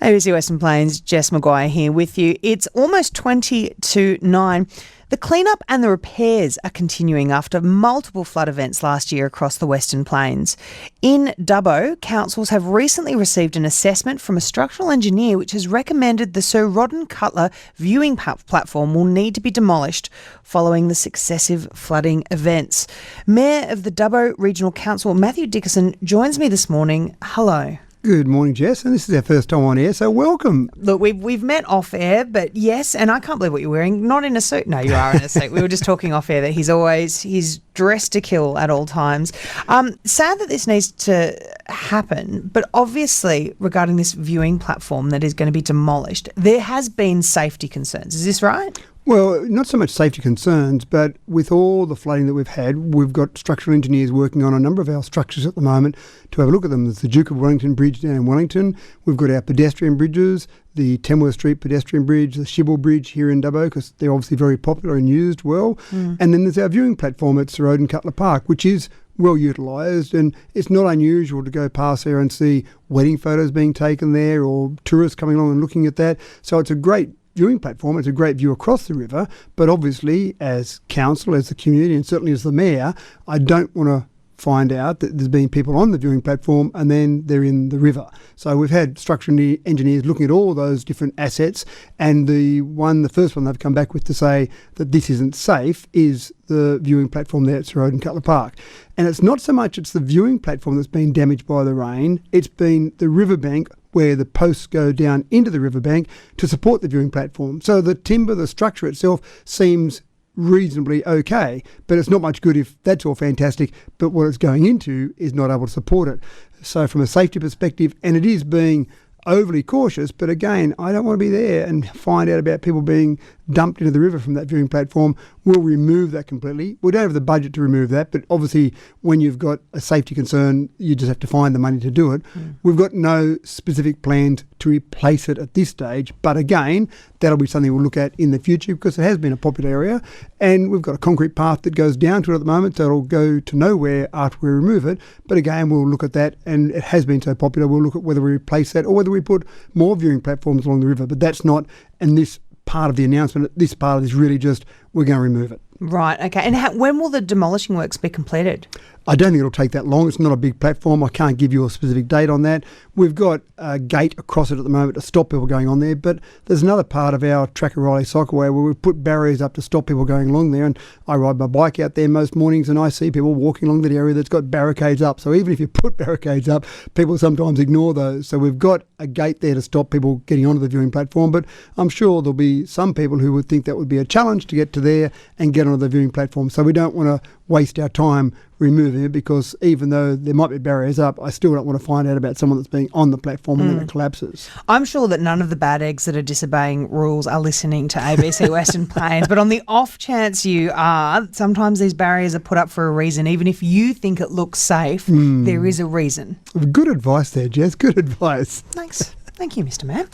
ABC Western Plains, Jess Maguire here with you. It's almost 20 to 9. The cleanup and the repairs are continuing after multiple flood events last year across the Western Plains. In Dubbo, councils have recently received an assessment from a structural engineer which has recommended the Sir Roden Cutler viewing platform will need to be demolished following the successive flooding events. Mayor of the Dubbo Regional Council, Matthew Dickerson, joins me this morning. Hello. Good morning, Jess, and this is our first time on air, so welcome. Look, we've met off air, but yes, and I can't believe what you're wearing. Not in a suit. No, you are in a suit. We were just talking off air that he's dressed to kill at all times. Sad that this needs to happen, but obviously regarding this viewing platform that is going to be demolished, there has been safety concerns. Is this right? Well, not so much safety concerns, but with all the flooding that we've had, we've got structural engineers working on a number of our structures at the moment to have a look at them. There's the Duke of Wellington Bridge down in Wellington. We've got our pedestrian bridges, the Tamworth Street pedestrian bridge, the Shibble Bridge here in Dubbo, because they're obviously very popular and used well. And then there's our viewing platform at Sir Roden Cutler Park, which is well utilised, and it's not unusual to go past there and see wedding photos being taken there or tourists coming along and looking at that. So it's a great viewing platform. It's a great view across the river, but obviously as council, as the community, and certainly as the mayor, I don't want to find out that there's been people on the viewing platform and then they're in the river. So we've had structural engineers looking at all those different assets, and the first one they've come back with to say that this isn't safe is the viewing platform there at Sir Roden Cutler Park. And it's not so much it's the viewing platform that's been damaged by the rain, it's been the riverbank where the posts go down into the riverbank to support the viewing platform. So the timber, the structure itself seems reasonably okay, but it's not much good if that's all fantastic, but what it's going into is not able to support it. So from a safety perspective, and it is being overly cautious, but again, I don't want to be there and find out about people being dumped into the river from that viewing platform. We'll remove that completely. We don't have the budget to remove that, but obviously when you've got a safety concern, you just have to find the money to do it. We've got no specific plans to replace it at this stage, but again, that'll be something we'll look at in the future because it has been a popular area, and we've got a concrete path that goes down to it at the moment, so it'll go to nowhere after we remove it. But again, we'll look at that, and it has been so popular, we'll look at whether we replace that or whether we put more viewing platforms along the river. But that's not in this part of the announcement. This part of it is really just we're going to remove it. Right, okay. And when will the demolishing works be completed? I don't think it'll take that long. It's not a big platform. I can't give you a specific date on that. We've got a gate across it at the moment to stop people going on there, but there's another part of our Track and Riley Cycleway where we've put barriers up to stop people going along there, and I ride my bike out there most mornings and I see people walking along that area that's got barricades up. So even if you put barricades up, people sometimes ignore those. So we've got a gate there to stop people getting onto the viewing platform, but I'm sure there'll be some people who would think that would be a challenge to get to there and get onto the viewing platform. So we don't want to waste our time removing it, because even though there might be barriers up, I still don't want to find out about someone that's being on the platform and then it collapses. I'm sure that none of the bad eggs that are disobeying rules are listening to ABC Western Plains, but on the off chance you are, sometimes these barriers are put up for a reason. Even if you think it looks safe, there is a reason. Good advice there, Jess. Good advice. Thanks. Thank you, Mr. Mayor.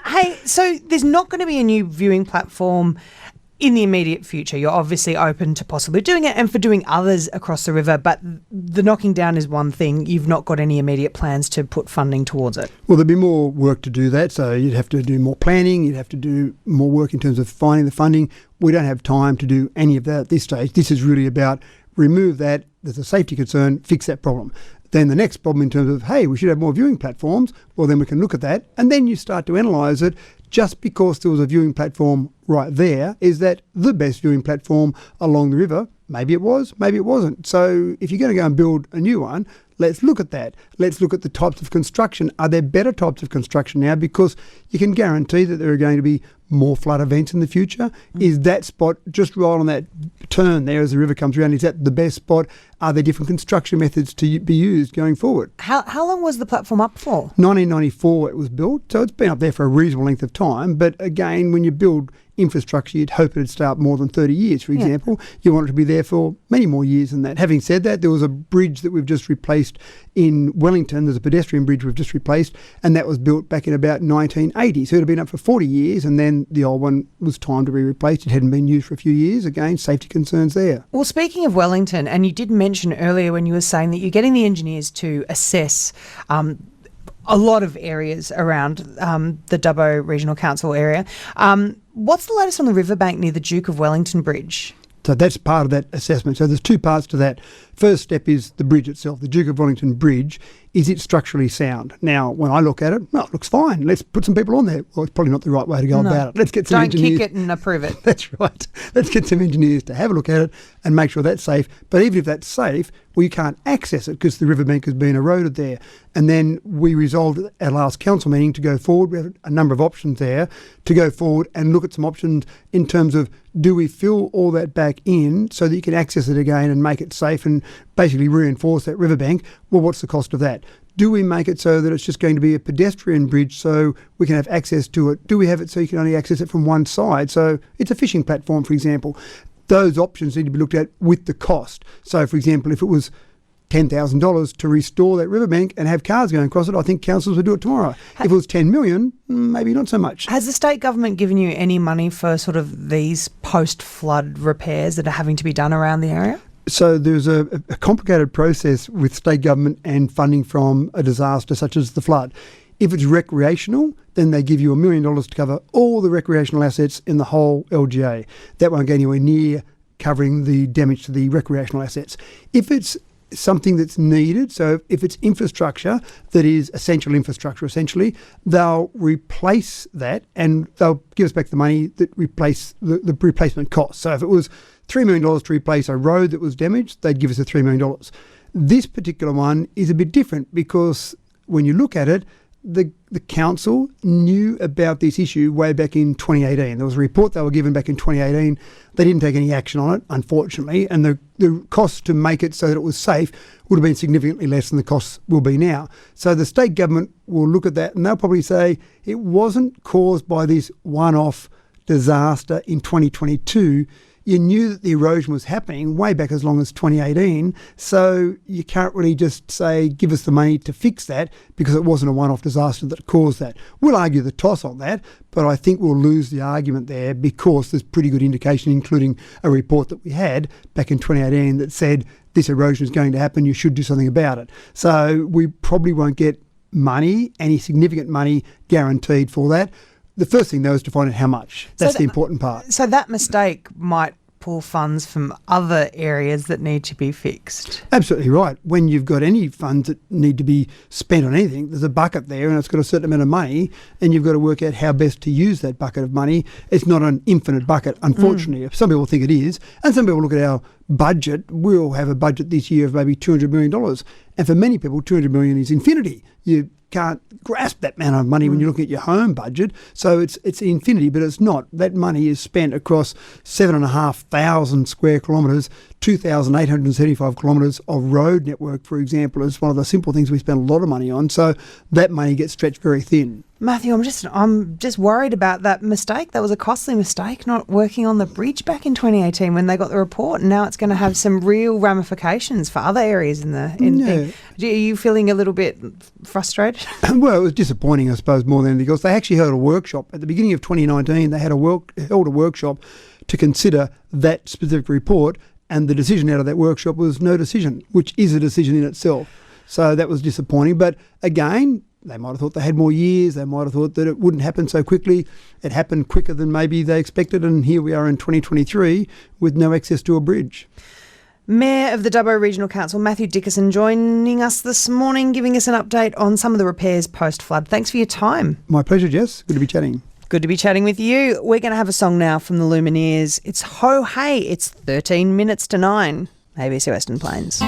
Hey, so there's not going to be a new viewing platform in the immediate future. You're obviously open to possibly doing it and for doing others across the river, but the knocking down is one thing. You've not got any immediate plans to put funding towards it. Well, there'd be more work to do that, so you'd have to do more planning, you'd have to do more work in terms of finding the funding. We don't have time to do any of that at this stage. This is really about remove that, there's a safety concern, fix that problem. Then the next problem in terms of, hey, we should have more viewing platforms, well, then we can look at that. And then you start to analyse it. Just because there was a viewing platform right there, is that the best viewing platform along the river? Maybe it was, maybe it wasn't. So if you're going to go and build a new one, let's look at that. Let's look at the types of construction. Are there better types of construction now? Because you can guarantee that there are going to be more flood events in the future. Is that spot just right on that turn there as the river comes around? Is that the best spot? Are there different construction methods to be used going forward? How long was the platform up for? 1994 it was built, so it's been up there for a reasonable length of time. But again, when you build infrastructure, you'd hope it'd stay up more than 30 years, for example. You want it to be there for many more years than that. Having said that, there was a bridge that we've just replaced in Wellington. There's a pedestrian bridge we've just replaced, and that was built back in about 1980. So it had been up for 40 years, and then the old one was time to be replaced. It hadn't been used for a few years. Again, safety concerns there. Well, speaking of Wellington, and you did mention earlier when you were saying that you're getting the engineers to assess a lot of areas around the Dubbo Regional Council area. What's the latest on the riverbank near the Duke of Wellington Bridge? So that's part of that assessment. So there's two parts to that. First step is the bridge itself, the Duke of Wellington Bridge. Is it structurally sound? Now, when I look at it, well, it looks fine. Let's put some people on there. Well, it's probably not the right way to go about it. Let's get some engineers. Don't kick it and approve it. That's right. Let's get some engineers to have a look at it and make sure that's safe. But even if that's safe, well, you can't access it because the riverbank has been eroded there. And then we resolved at our last council meeting to go forward. We have a number of options there to go forward and look at some options in terms of, do we fill all that back in so that you can access it again and make it safe and basically reinforce that riverbank? Well, what's the cost of that? Do we make it so that it's just going to be a pedestrian bridge so we can have access to it? Do we have it so you can only access it from one side? So it's a fishing platform, for example. Those options need to be looked at with the cost. So, for example, if it was $10,000 to restore that riverbank and have cars going across it, I think councils would do it tomorrow. If it was $10 million, maybe not so much. Has the state government given you any money for sort of these post-flood repairs that are having to be done around the area? So there's a complicated process with state government and funding from a disaster such as the flood. If it's recreational, then they give you $1 million to cover all the recreational assets in the whole LGA. That won't go anywhere near covering the damage to the recreational assets. If it's something that's needed, so if it's infrastructure that is essential infrastructure, essentially, they'll replace that and they'll give us back the money that replace the replacement costs. So if it was $3 million to replace a road that was damaged, they'd give us the $3 million. This particular one is a bit different because when you look at it, the council knew about this issue way back in 2018. There was a report they were given back in 2018. They didn't take any action on it, unfortunately, and the cost to make it so that it was safe would have been significantly less than the costs will be now. So the state government will look at that and they'll probably say it wasn't caused by this one-off disaster in 2022. You knew that the erosion was happening way back as long as 2018, so you can't really just say, give us the money to fix that because it wasn't a one-off disaster that caused that. We'll argue the toss on that, but I think we'll lose the argument there because there's pretty good indication, including a report that we had back in 2018 that said this erosion is going to happen, you should do something about it. So we probably won't get money, any significant money guaranteed for that. The first thing, though, is to find out how much. That's the important part. So that mistake might pull funds from other areas that need to be fixed. Absolutely right. When you've got any funds that need to be spent on anything, there's a bucket there and it's got a certain amount of money and you've got to work out how best to use that bucket of money. It's not an infinite bucket, unfortunately. Some people think it is, and some people look at our budget. We'll have a budget this year of maybe $200 million. And for many people, $200 million is infinity. You can't grasp that amount of money when you're looking at your home budget. So it's infinity, but it's not. That money is spent across 7,500 square kilometres, 2,875 kilometres of road network, for example, is one of the simple things we spend a lot of money on. So that money gets stretched very thin. Matthew, I'm just worried about that mistake. That was a costly mistake, not working on the bridge back in 2018 when they got the report, and now it's going to have some real ramifications for other areers in the. Are you feeling a little bit frustrated? Well, it was disappointing, I suppose, more than anything else. They actually held a workshop at the beginning of 2019. They had held a workshop to consider that specific report, and the decision out of that workshop was no decision, which is a decision in itself. So that was disappointing. But again, they might have thought they had more years. They might have thought that it wouldn't happen so quickly. It happened quicker than maybe they expected, and here we are in 2023 with no access to a bridge. Mayor of the Dubbo Regional Council, Matthew Dickerson, joining us this morning, giving us an update on some of the repairs post-flood. Thanks for your time. My pleasure, Jess. Good to be chatting. Good to be chatting with you. We're going to have a song now from the Lumineers. It's Ho Hey. It's 13 minutes to 9. ABC Western Plains.